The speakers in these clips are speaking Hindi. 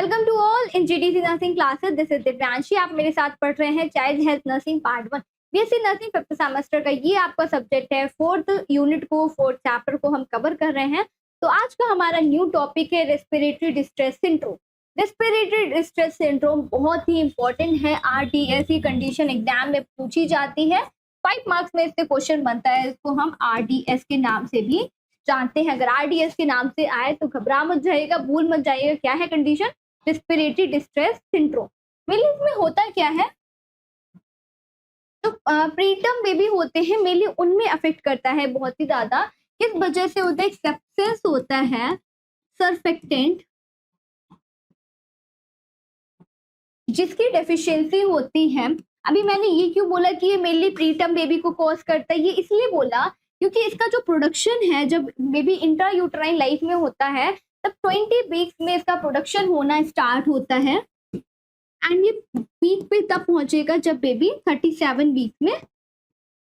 Welcome to all in GDC nursing classes. This is Divyanshi. आप मेरे साथ पढ़ रहे हैं child health nursing part 1 BSc nursing fifth semester का। ये आपका सब्जेक्ट है। फोर्थ यूनिट को, फोर्थ चैप्टर को हम कवर कर रहे हैं। तो आज का हमारा न्यू टॉपिक है respiratory distress syndrome. Respiratory distress syndrome बहुत ही इंपॉर्टेंट है। आरडीएस की कंडीशन एग्जाम में पूछी जाती है। 5 मार्क्स में इससे क्वेश्चन बनता है। इसको हम आरडीएस के नाम से भी जानते हैं। अगर आरडीएस के नाम से आए तो घबरा मत जाइएगा, भूल मत जाइएगा क्या है condition. Respiratory distress syndrome. Mainly इसमें होता क्या है, जो प्रीटर्म बेबी होते हैं मेनली उनमें अफेक्ट करता है बहुत ही ज्यादा। किस वजह से होता है? सेप्सिस होता है, सर्फेक्टेंट जिसकी डेफिशिएंसी होती है। अभी मैंने ये क्यों बोला कि ये मेनली प्रीटर्म बेबी को कॉज करता है, ये इसलिए बोला क्योंकि इसका जो प्रोडक्शन है जब बेबी इंट्रा यूट्राइन लाइफ में होता है तब 20 वीक्स में इसका प्रोडक्शन होना स्टार्ट होता है एंड ये पीक पे तब पहुंचेगा जब बेबी 37 वीक में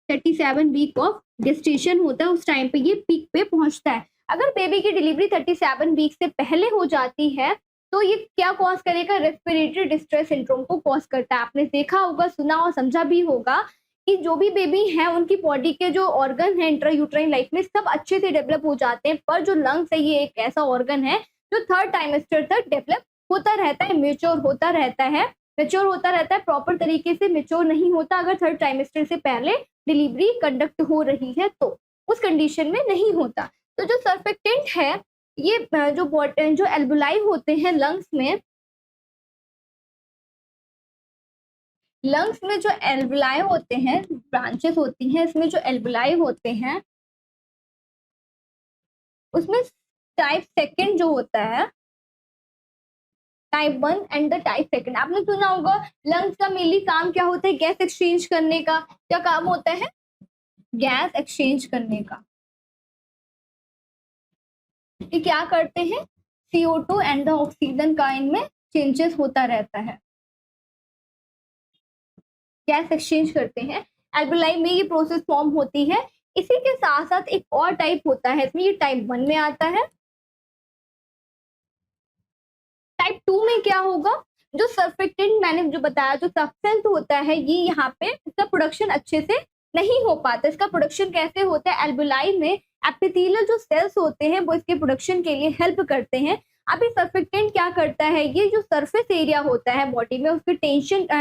37 वीक ऑफ गेस्टेशन होता है, उस टाइम पे ये पीक पे पहुंचता है। अगर बेबी की डिलीवरी 37 वीक से पहले हो जाती है तो ये क्या कॉज करेगा? रेस्पिरेटरी डिस्ट्रेस सिंड्रोम को कॉज करता है। आपने देखा होगा, सुना और समझा भी होगा कि जो भी बेबी है उनकी बॉडी के जो ऑर्गन है इंट्रायूट्राइन लाइफ में सब अच्छे से डेवलप हो जाते हैं, पर जो लंग्स है ये एक ऐसा ऑर्गन है जो थर्ड ट्राइमेस्टर तक डेवलप होता रहता है, मेच्योर होता रहता है, प्रॉपर तरीके से मेच्योर नहीं होता। अगर थर्ड ट्राइमेस्टर से पहले डिलीवरी कंडक्ट हो रही है तो उस कंडीशन में नहीं होता। तो जो सर्फेक्टेंट है ये जो एल्बुलाई होते हैं लंग्स में जो एल्बुलाई होते हैं, ब्रांचेस होती हैं, इसमें जो एल्बुलाई होते हैं उसमें टाइप सेकंड जो होता है, type 1 and the type second. आपने सुना होगा लंग्स का मेनली काम क्या होता है? गैस एक्सचेंज करने का। क्या काम होता है? गैस एक्सचेंज करने का। ये क्या करते हैं? CO2 एंड द ऑक्सीजन का इनमें चेंजेस होता रहता है, गैस एक्सचेंज करते हैं। एल्बुलाई में ये प्रोसेस फॉर्म होती है। इसी के साथ साथ एक और टाइप होता है, इसमें ये टाइप 1 में आता है। टाइप 2 में क्या होगा? जो सर्फेक्टेंट मैंने जो बताया, जो सब्सटेंस होता है ये यहाँ पे इसका प्रोडक्शन अच्छे से नहीं हो पाता। इसका प्रोडक्शन कैसे होता है? एल्बुलाई में एपिथेलियल जो सेल्स होते हैं वो इसके प्रोडक्शन के लिए हेल्प करते हैं। अभी सर्फेक्टेंट क्या करता है? ये जो सरफेस एरिया होता है बॉडी में उसके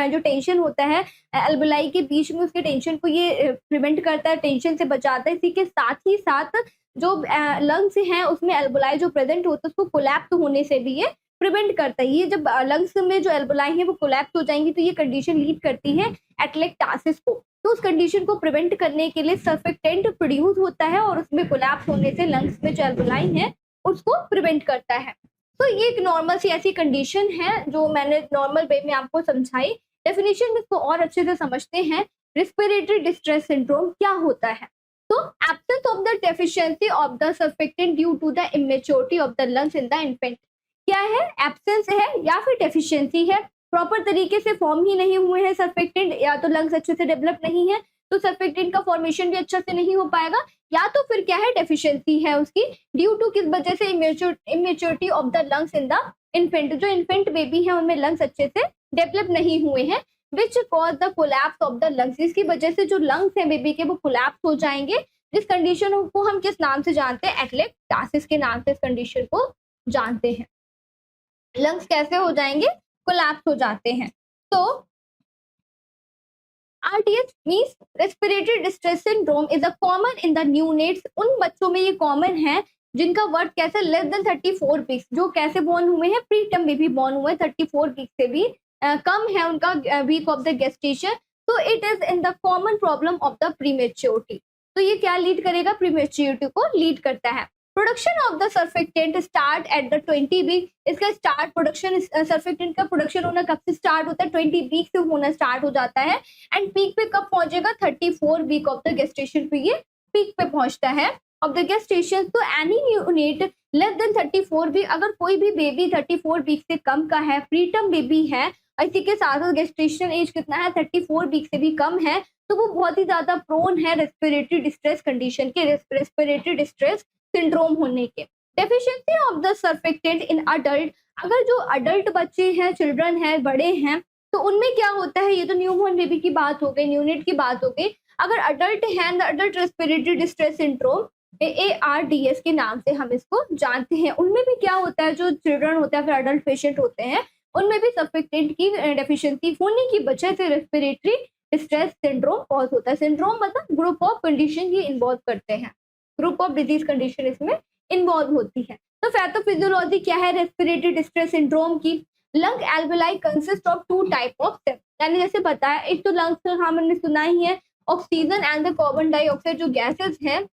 जो टेंशन होता है एल्बुलाई के बीच में, उसके टेंशन को ये प्रिवेंट करता है, टेंशन से बचाता है। इसी के साथ ही साथ जो लंग्स हैं उसमें एल्बुलाई जो प्रेजेंट होता है उसको कोलैप्स होने से भी ये प्रिवेंट करता है। ये जब लंग्स में जो एल्बुलाई है वो कोलैप्स हो जाएंगी तो ये कंडीशन लीड करती है एटलेक्टासिस को। तो उस कंडीशन को प्रिवेंट करने के लिए सर्फेक्टेंट प्रोड्यूस होता है और उसमें कोलैप्स होने से लंग्स में जो एल्बुलाई है उसको प्रिवेंट करता है। तो ये एक नॉर्मल सी ऐसी कंडीशन है जो मैंने नॉर्मल वे में आपको समझाई। डेफिनेशन में इसको और अच्छे से समझते हैं। रेस्पिरेटरी डिस्ट्रेस सिंड्रोम क्या होता है? तो absence of the deficiency of the surfactant due to the immaturity of the lungs in the infant. क्या है? एब्सेंस है या फिर डेफिशिएंसी है। प्रॉपर तरीके से फॉर्म ही नहीं हुए हैं सर्फेक्टेंट, या तो लंग्स अच्छे से डेवलप नहीं है तो सर्फेक्टेंट का फॉर्मेशन भी अच्छा से नहीं हो पाएगा, या तो फिर क्या है? डेफिशिएंसी है उसकी। ड्यू टू किस वजह से? Immaturity of the lungs in the infant. जो इन्फेंट बेबी है उनमें लंग्स अच्छे से डेवलप नहीं हुए हैं। Which cause the collapse of the lungs. इसकी वजह से जो लंग्स है बेबी के वो कोलैप्स हो जाएंगे। जिस कंडीशन को हम किस नाम से जानते हैं? एटलेक्टासिस के नाम से इस कंडीशन को जानते हैं। लंग्स कैसे हो जाएंगे? कोलैप्स हो जाते हैं। तो RDS means respiratory distress syndrome is a common in the neonates. उन बच्चों में ये कॉमन है जिनका बर्थ कैसे लेस देन 34 वीक्स, जो कैसे बॉर्न हुए हैं? प्रीटर्म बेबी बॉर्न हुए 34 वीक से भी कम है उनका वीक ऑफ द गेस्टेशन। तो it is in the common problem of the prematurity. तो ये क्या लीड करेगा? प्रीमेच्योरिटी को लीड करता है। Production of the surfactant start at the 20 week. इसका स्टार्ट प्रोडक्शन, सर्फेक्टेंट का प्रोडक्शन होना कब से स्टार्ट होता है? 20 वीक से होना स्टार्ट हो जाता है एंड पीक पे कब पहुंचेगा? 34 वीक ऑफ द गेस्टेशन पे ये पीक पे पहुंचता है ऑफ द गेस्टेशन। तो any unit less than 34 week, अगर कोई भी बेबी 34 वीक से कम का है, प्रीटर्म बेबी है, इसी के साथ गेस्टेशन एज कितना है? 34 वीक से भी कम है, तो वो बहुत ही ज्यादा प्रोन है रेस्पिरेटरी डिस्ट्रेस कंडीशन के, रेस्पिरेटरी डिस्ट्रेस सिंड्रोम होने के। Deficiency of the surfactant in adult. अगर जो अडल्ट बच्चे हैं, चिल्ड्रन हैं, बड़े हैं, तो उनमें क्या होता है, ये तो न्यूबॉर्न बेबी की बात हो गई, न्यूनेट की बात हो गई। अगर अडल्ट हैं, the adult respiratory distress syndrome, ARDS के नाम से हम इसको जानते हैं, उनमें भी क्या होता है, जो चिल्ड्रन होते हैं, फिर अडल्ट पेशेंट होते हैं, उनमें भी सर्फेक्टेंट की डेफिशिएंसी होने की वजह से रेस्पिरेटरी डिस्ट्रेस सिंड्रोम कॉज होता है। सिंड्रोम मतलब ग्रुप ऑफ कंडीशन ये इन्वॉल्व करते हैं, ग्रुप ऑफ डिजीज कंडीशन इसमें इन्वॉल्व होती है। तो पैथोफिजियोलॉजी क्या है रेस्पिरेटरी डिस्ट्रेस सिंड्रोम की? Lung alveoli consist of 2 type of cells, यानी जैसे बताया, एक तो लंग्स का हमने सुना ही है, oxygen and the carbon dioxide जो गैसेस हैं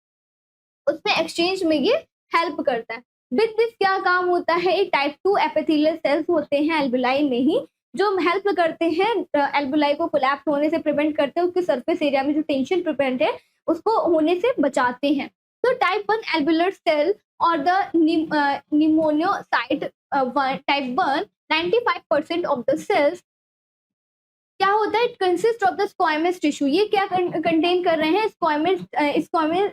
उसमें एक्सचेंज में ये हेल्प करता है। विद दिस क्या काम होता है, एक टाइप 2 एपिथेलियल सेल्स होते हैं एल्वेलाई में ही, जो हेल्प करते हैं एल्वेलाई को कोलैप्स होने से प्रिवेंट करते हैं, उसके सरफेस एरिया में जो टेंशन प्रिवेंट है उसको होने से बचाते हैं। तो टाइप 1 एल्वेलर सेल और the pneumonocyte type 1 95% of the cells क्या होता है, it consist of the squamous tissue. ये क्या कंटेन कर रहे हैं,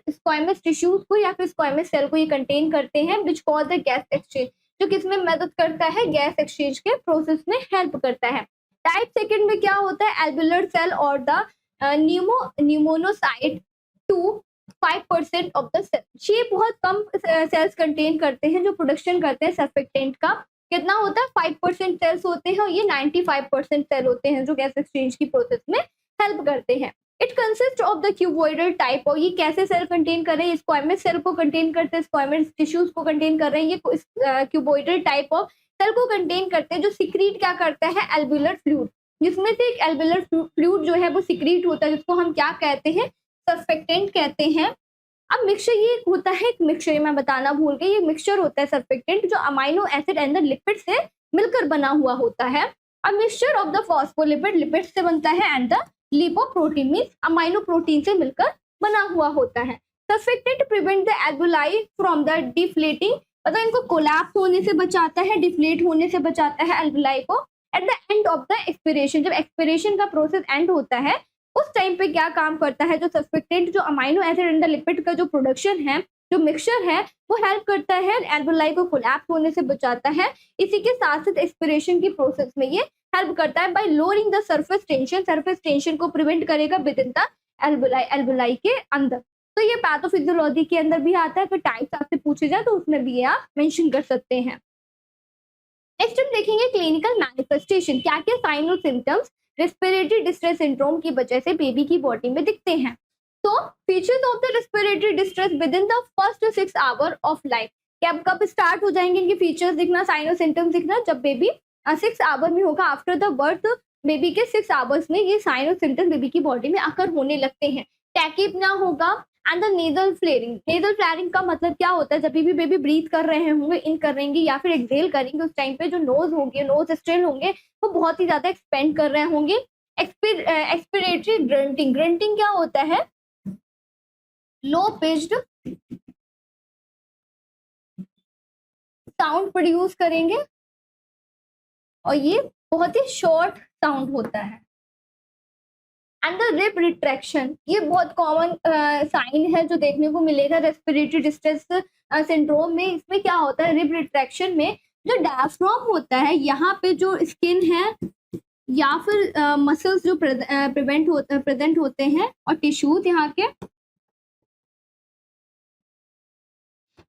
स्क्वायमस टिश्यूज को या फिर स्क्वायमस सेल को ये कंटेन करते हैं, which cause the gas exchange, जो किसमें मदद करता है, गैस एक्सचेंज के प्रोसेस में हेल्प करता है। टाइप सेकंड में क्या होता है, एल्वेलर सेल और द न्यूमोनोसाइट 2-5% ऑफ द सेल। ये बहुत कम सेल्स कंटेन करते हैं जो प्रोडक्शन करते हैं सर्फेक्टेंट का। कितना होता है, 5% सेल्स होते हैं, और ये 95% सेल होते हैं जो गैस एक्सचेंज की प्रोसेस में हेल्प करते हैं। It consist of the cuboidal type, और ये कैसे सेल कंटेन कर रहे हैं, स्क्वायमस सेल को कंटेन करते हैं, स्क्वायमस टिश्यूज को कंटेन कर रहे हैं, ये क्यूबॉइडल टाइप ऑफ सेल को कंटेन करते हैं, जो सिक्रीट क्या करता है, एल्वेलर फ्लूइड, जिसमें से एक एल्वेलर फ्लूइड जो है वो सिक्रीट होता है, जिसको हम क्या कहते हैं, सर्फेक्टेंट कहते हैं। अब मिक्सचर ये होता है, एक मिक्सचर मैं बताना भूल गई, ये मिक्सचर होता है सर्फेक्टेंट जो amino acid and the lipid से मिलकर बना हुआ होता है। अब mixture of the phospholipid, lipid से बनता है, and the lipoprotein means amino protein से मिलकर बना हुआ होता है। Surfactant prevent the alveoli from the deflating, मतलब इनको कोलैप्स होने से बचाता है, डिफ्लेट होने से बचाता है एल्वेलाई को। At the end of the expiration, जब एक्सपिरेशन का प्रोसेस एंड होता है उस टाइम पे क्या काम करता है, जो सर्फेक्टेंट जो amino acid and the lipid का जो प्रोडक्शन है, जो मिक्सचर है, वो हेल्प करता है एल्वेलाई को कोलैप्स होने से बचाता है। इसी के साथ साथ एक्सपिरेशन की प्रोसेस में ये हेल्प करता है bye lowering the surface tension को प्रिवेंट करेगा विद इन द एल्वेलाई के अंदर। तो ये पैथोफिजियोलॉजी के अंदर भी आता है, फिर टाइप्स आपसे पूछे जाए तो उसमें भी आप मेंशन कर सकते हैं। नेक्स्ट हम देखेंगे क्लिनिकल मैनिफेस्टेशन, क्या क्या साइन और सिम्टम्स रेस्पिरेटरी डिस्ट्रेस सिंड्रोम की वजह से बेबी की बॉडी में दिखते हैं। तो features of the respiratory distress with in the first 6 hour of life, कब स्टार्ट हो जाएंगे इनके फीचर्स दिखना, साइन और सिम्टम्स दिखना, जब बेबी 6 आवर में होगा, आफ्टर द बर्थ बेबी के 6 आवर्स में ये साइन और सिम्टम्स बेबी की बॉडी में आकर होने लगते हैं। टैकिपना होगा and the nasal flaring. Nasal flaring का मतलब क्या होता है, जब भी बेबी ब्रीथ कर रहे होंगे, इन करेंगे या फिर एक्सहेल करेंगे, उस टाइम पे जो नोज होंगे, नोज स्ट्रेल होंगे, वो बहुत ही ज्यादा एक्सपेंड कर रहे होंगे। एक्सपिरेटरी ग्रंटिंग, ग्रंटिंग क्या होता है, लो पिच्ड साउंड प्रोड्यूस करेंगे, और ये बहुत ही शॉर्ट साउंड होता है। एंड द रिब रिट्रैक्शन, ये बहुत कॉमन साइन है जो देखने को मिलेगा रेस्पिरेटरी डिस्ट्रेस सिंड्रोम में। इसमें क्या होता है, रिब रिट्रैक्शन में जो डायफ्राम होता है, यहाँ पे जो स्किन है या फिर मसल्स जो प्रेजेंट होते हैं और टिश्यूज यहाँ के,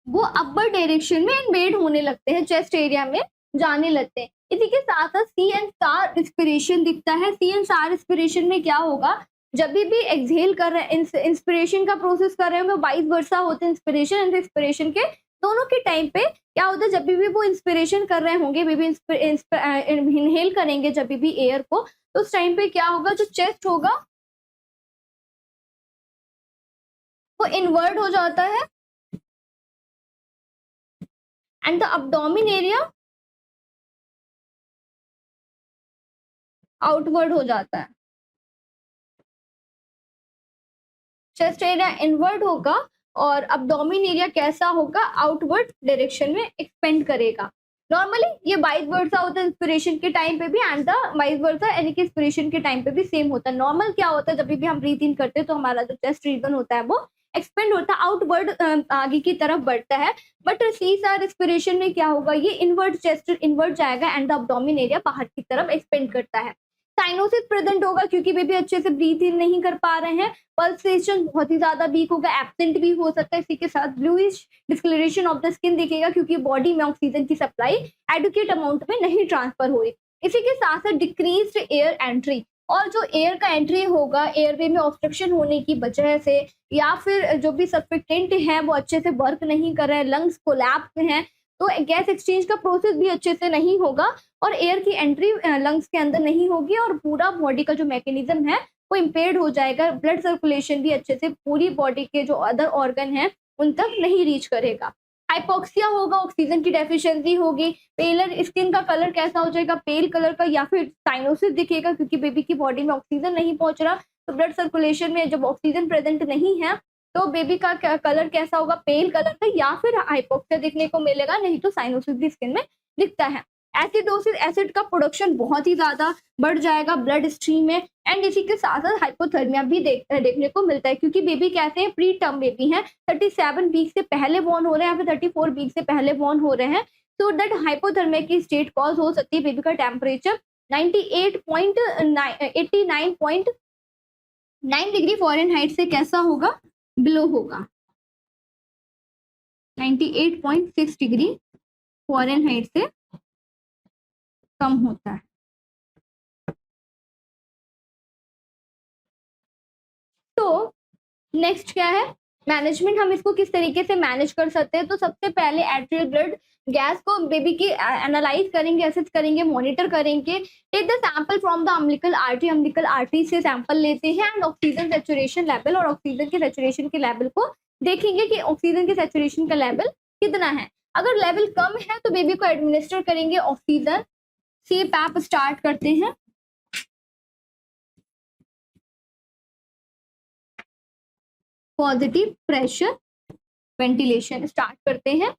वो अपर डायरेक्शन में इन्वेड होने लगते हैं, चेस्ट एरिया में जाने लगते हैं। इसी के साथ साथ सी एंड स्टार रिस्पिरेशन दिखता है। सी एंड स्टार रिस्पिरेशन में क्या होगा, जब भी एक्सहेल कर रहे हैं, इंस्पिरेशन का प्रोसेस कर रहे हैं, वाइस वर्सा होते हैं इंस्पिरेशन एंड एक्सपिरेशन के दोनों के टाइम पे क्या होता है, जब भी वो इंस्पिरेशन कर रहे होंगे, बेबी इनहेल करेंगे जब भी एयर को, तो उस टाइम पे क्या होगा, जो चेस्ट होगा वो इनवर्ट हो जाता है and the abdomen area outward हो जाता है। चेस्ट एरिया इनवर्ट होगा और अब्डोमिन एरिया कैसा होगा, आउटवर्ड डायरेक्शन में एक्सपेंड करेगा। नॉर्मली ये वाइस वर्सा होता है इंस्पिरेशन के टाइम पे भी, एंड द वाइस वर्सा यानी कि इंस्पिरेशन के टाइम पे भी सेम होता है। नॉर्मल क्या होता है, जब भी हम ब्रीथ इन करते हैं तो हमारा जो चेस्ट रीजन होता है वो एक्सपेंड होता है, आउटवर्ड आगे की तरफ बढ़ता है। बट सीएसआर रेस्पिरेशन में क्या होगा, ये इनवर्ट चेस्ट इनवर्ट जाएगा एंड द एब्डोमेन एरिया बाहर की तरफ एक्सपेंड करता है। साइनोसिस प्रेजेंट होगा क्योंकि बेबी अच्छे से ब्रीथ इन नहीं कर पा रहे हैं, पल्सेशन बहुत ही ज्यादा वीक होगा, एब्सेंट भी हो सकता है। इसी के साथ bluish discoloration of the skin दिखेगा क्योंकि बॉडी में ऑक्सीजन की सप्लाई एडुकेट अमाउंट में नहीं ट्रांसफर हो रही। इसी के साथ साथ डिक्रीज्ड एयर एंट्री, और जो एयर का एंट्री होगा एयरवे में ऑब्स्ट्रक्शन होने की वजह से, या फिर जो भी सर्फेक्टेंट है वो अच्छे से वर्क नहीं कर रहे हैं, लंग्स कोलैप्स हैं, तो गैस एक्सचेंज का प्रोसेस भी अच्छे से नहीं होगा और एयर की एंट्री लंग्स के अंदर नहीं होगी और पूरा बॉडी का जो मैकेनिज्म है वो इम्पेयर्ड हो जाएगा। ब्लड सर्कुलेशन भी अच्छे से पूरी बॉडी के जो अदर ऑर्गन है उन तक नहीं रीच करेगा। हाइपोक्सिया होगा, ऑक्सीजन की डेफिशिएंसी होगी, पेलर स्किन का कलर कैसा हो जाएगा, पेल कलर का, या फिर साइनोसिस दिखेगा क्योंकि बेबी की बॉडी में ऑक्सीजन नहीं पहुंच रहा। तो ब्लड सर्कुलेशन में जब ऑक्सीजन प्रेजेंट नहीं है तो बेबी का कलर कैसा होगा, पेल कलर का, या फिर हाइपोक्सिया दिखने को मिलेगा, नहीं तो साइनोसिस भी स्किन में दिखता है। एसिडोसिस, एसिड का प्रोडक्शन बहुत ही ज्यादा बढ़ जाएगा ब्लड स्ट्रीम में, एंड इसी के साथ साथ हाइपोथर्मिया भी देखने को मिलता है क्योंकि बेबी कहते हैं प्री टर्म बेबी हैं, 37 वीक से पहले बॉर्न हो रहे हैं या फिर 34 वीक से पहले बॉर्न हो रहे हैं, तो दैट हाइपोथर्मिया की स्टेट कॉज हो सकती है। बेबी का टेम्परेचर 89.9 डिग्री फ़ारेनहाइट से कैसा होगा, बिलो होगा, 98.6 डिग्री फ़ारेनहाइट से कम होता है। तो नेक्स्ट क्या है मैनेजमेंट, हम इसको किस तरीके से मैनेज कर सकते हैं। तो सबसे पहले एट्रियल ब्लड गैस को बेबी की एनालाइज करेंगे, असेस करेंगे, मॉनिटर करेंगे। Take the sample from the umbilical artery से सैंपल लेते हैं एंड ऑक्सीजन सेचुरेशन लेवल, और ऑक्सीजन के सेचुरेशन के लेवल को देखेंगे कि ऑक्सीजन के सेचुरेशन का लेवल कितना है। अगर लेवल कम है तो बेबी को एडमिनिस्टर करेंगे ऑक्सीजन। CPAP स्टार्ट करते हैं। पॉजिटिव प्रेशर वेंटिलेशन स्टार्ट करते हैं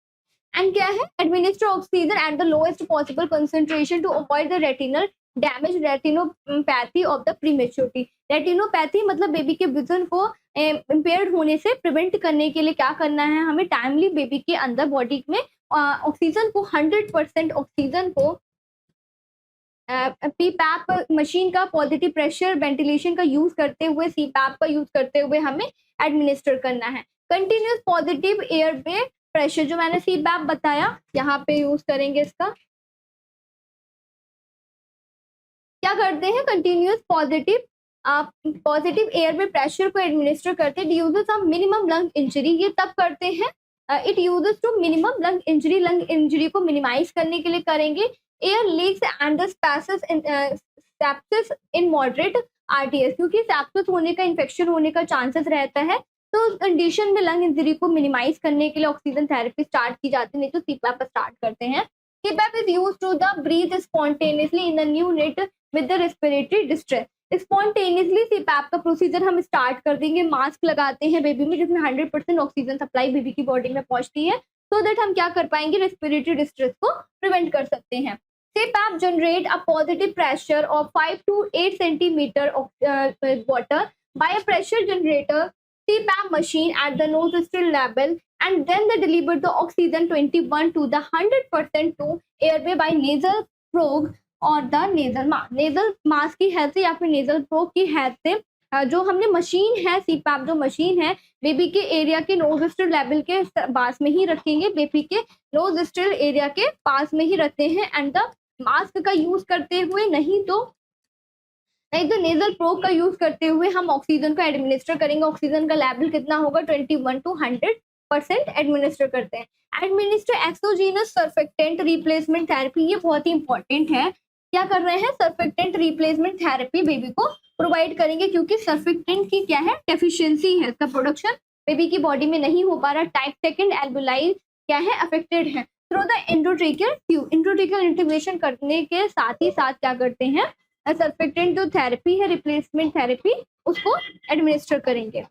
एंड क्या है, administer oxygen at the lowest possible concentration to avoid the retinal damage, retinopathy of the prematurity. Retinopathy मतलब बेबी के विजन को इम्पेयर्ड होने से प्रिवेंट करने के लिए क्या करना है, हमें टाइमली बेबी के अंदर बॉडी में ऑक्सीजन को 100% ऑक्सीजन को CPAP मशीन का पॉजिटिव प्रेशर वेंटिलेशन का यूज करते हुए, CPAP का यूज करते हुए हमें एडमिनिस्टर करना है। कंटिन्यूस पॉजिटिव एयर पे प्रेशर जो मैंने CPAP बताया यहाँ पे यूज करेंगे। इसका क्या करते हैं, कंटिन्यूस पॉजिटिव एयर में प्रेशर को एडमिनिस्टर करते हैं। Uses of minimum lung injury, ये तब करते हैं it uses to minimum lung injury को मिनिमाइज करने के लिए करेंगे। Air leaks and the sepsis in moderate RTS, क्योंकि सेप्सिस होने का, इन्फेक्शन होने का चांसेस रहता है, तो उस कंडीशन में लंग इंजरी को मिनिमाइज करने के लिए ऑक्सीजन थेरेपी स्टार्ट की जाती है, नहीं तो CPAP स्टार्ट करते हैं। CPAP is used to the breathe spontaneously in the neonate with the respiratory distress. Spontaneously CPAP का प्रोसीजर हम स्टार्ट कर देंगे। मास्क लगाते हैं बेबी में जिसमें 100% ऑक्सीजन सप्लाई बेबी की बॉडी में पहुंचती है, सो दैट हम क्या कर पाएंगे, रेस्पिरेटरी डिस्ट्रेस को प्रिवेंट कर सकते हैं। CPAP generate a positive pressure of 5 to 8 centimeter of water by a pressure generator CPAP machine at the nostril level, and then they deliver the oxygen 21 to the 100% to airway by nasal probe और द नेजल मास्क की हेल्प से या फिर नेजल प्रोब की हेल्प से जो हमने मशीन है, CPAP जो मशीन है बेबी के एरिया के नोस्ट्रिल लेवल के पास में ही रखेंगे, बेबी के नोस्ट्रिल एरिया के पास में ही रखते हैं एंड द मास्क का यूज करते हुए, नहीं तो नेजल प्रोब का यूज करते हुए हम ऑक्सीजन को एडमिनिस्टर करेंगे। ऑक्सीजन का लेवल कितना होगा, 21 to 100% एडमिनिस्टर करते हैं। Administer exogenous surfactant replacement therapy, ये बहुत ही इंपॉर्टेंट है। क्या कर रहे हैं, सर्फेक्टेंट रिप्लेसमेंट थेरेपी बेबी को प्रोवाइड करेंगे क्योंकि सर्फेक्टेंट की क्या है, डेफिशिएंसी है, इसका प्रोडक्शन बेबी की बॉडी में नहीं हो पा रहा। टाइप 2 एल्बुलाई क्या है, अफेक्टेड है। Through the endotracheal tube, intratracheal integration करने के साथ ही साथ क्या करते हैं, सर्फेक्टेंट जो थेरेपी है, रिप्लेसमेंट थेरेपी, उसको एडमिनिस्टर करेंगे।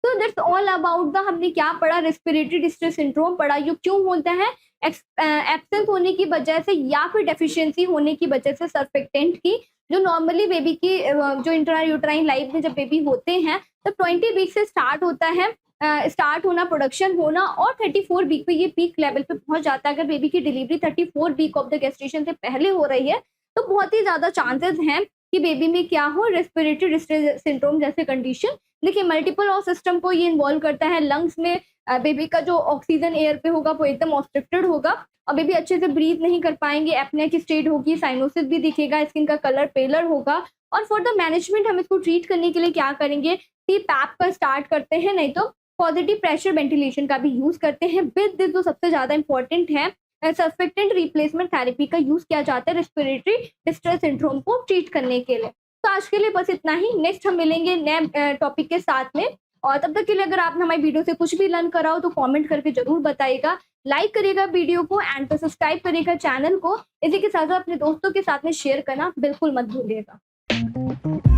तो दैट्स ऑल अबाउट द, हमने क्या पढ़ा, रेस्पिरेटरी डिस्ट्रेस सिंड्रोम पढ़ा। ये क्यों होता है, एब्सेंस होने की वजह से या फिर डेफिशिएंसी होने की वजह से सर्फेक्टेंट की, जो नॉर्मली बेबी की जो इंट्रायूट्राइन लाइफ में जब बेबी होते हैं तब 20 वीक से स्टार्ट होता है स्टार्ट होना, प्रोडक्शन होना, और 34 वीक पे ये पीक लेवल पे पहुंच जाता है। अगर बेबी की delivery 34 week of the gestation से पहले हो रही है तो बहुत ही ज़्यादा चांसेस हैं कि बेबी में क्या हो, रेस्पिरेटरी डिस्ट्रेस सिंड्रोम जैसे कंडीशन। देखिए मल्टीपल ऑफ सिस्टम को ये इन्वॉल्व करता है। लंग्स में बेबी का जो ऑक्सीजन एयर पे होगा वो एकदम ऑब्स्ट्रक्टेड होगा और बेबी अच्छे से ब्रीथ नहीं कर पाएंगे, एपनिया की स्टेट होगी, साइनोसिस भी दिखेगा, स्किन का कलर पेलर होगा। और फॉर द मैनेजमेंट हम इसको ट्रीट करने के लिए क्या करेंगे, सीपैप का स्टार्ट करते हैं, नहीं तो पॉजिटिव प्रेशर वेंटिलेशन का भी यूज करते हैं। विद दिस जो सबसे ज्यादा इंपॉर्टेंट है, सर्फेक्टेंट रिप्लेसमेंट थेरेपी का यूज किया जाता है रेस्पिरेटरी डिस्ट्रेस सिंड्रोम को ट्रीट करने के लिए। तो आज के लिए बस इतना ही। नेक्स्ट हम मिलेंगे नए टॉपिक के साथ में, और तब तक के लिए अगर आपने हमारी वीडियो से कुछ भी लर्न करा हो तो कमेंट करके जरूर बताइएगा, लाइक करिएगा वीडियो को एंड तो सब्सक्राइब करिएगा चैनल को। इसी के साथ अपने दोस्तों के साथ में शेयर करना बिल्कुल मत भूलिएगा।